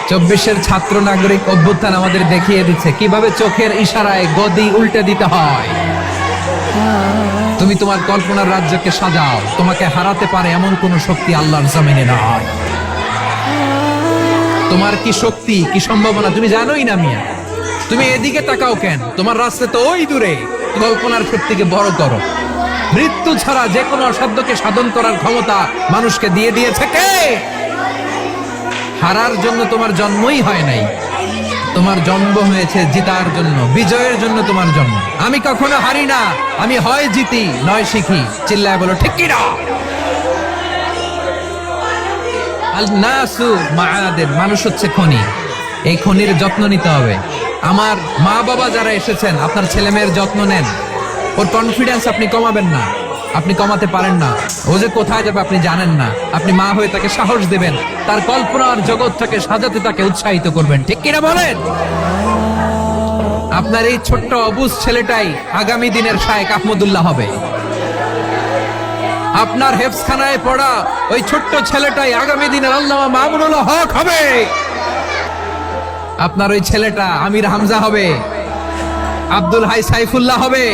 চব্বিশের ছাত্র নাগরিক অভ্যুত্থান আমাদের দেখিয়ে দিচ্ছে কিভাবে চোখের ইশারায় গদি উল্টে দিতে হয়। তুমি তোমার কল্পনার রাজ্যকে সাজাও, তোমাকে হারাতে পারে এমন কোন শক্তি আল্লাহর জমিনে নয়। তোমার কি শক্তি, কি সম্ভাবনা তুমি জানোই না মিয়া। তুমি এদিকে তাকাও কেন? তোমার রাস্তা তো ওই দূরে। কল্পনার শক্তিকে বড় করো। মৃত্যু ছাড়া যে কোনো অসাধ্যকে সাধন করার ক্ষমতা মানুষকে দিয়ে দিয়েছে কে? হারার জন্য তোমার জন্মই হয় নাই, তোমার জন্ম হয়েছে জিতার জন্য, বিজয়ের জন্য তোমার জন্ম। আমি কখনো হারি না, আমি হয় জিতি নয় শিখি। চিল্লায় বলো ঠিক কি না? আল নাসু মাআদিন, মানুষ হচ্ছে খনি। এই খনির যত্ন নিতে হবে। আমার মা বাবা যারা এসেছেন, আপনার ছেলে মেয়ের যত্ন নেন। ওর কনফিডেন্স আপনি কমাবেন না, আপনি কমাতে পারেন না। ও যে কোথায় যাবে আপনি জানেন না। আপনি মা হয়ে তাকে সাহস দেবেন, তার কল্পনার জগৎটাকে সাজাতে তাকে উৎসাহিত করবেন। ঠিক কিনা বলেন? আপনার এই ছোট্ট অবুঝ ছেলেটাই আগামী দিনের শায়েখ আহমদুল্লাহ হবে। আপনার হেফজখানায় পড়া ওই ছোট্ট ছেলেটাই আগামী দিনের আল্লামা মামুনুল হক হবে। আপনার ওই ছেলেটা আমির হামজা হবে, আব্দুল হাই সাইফুল্লাহ হবে।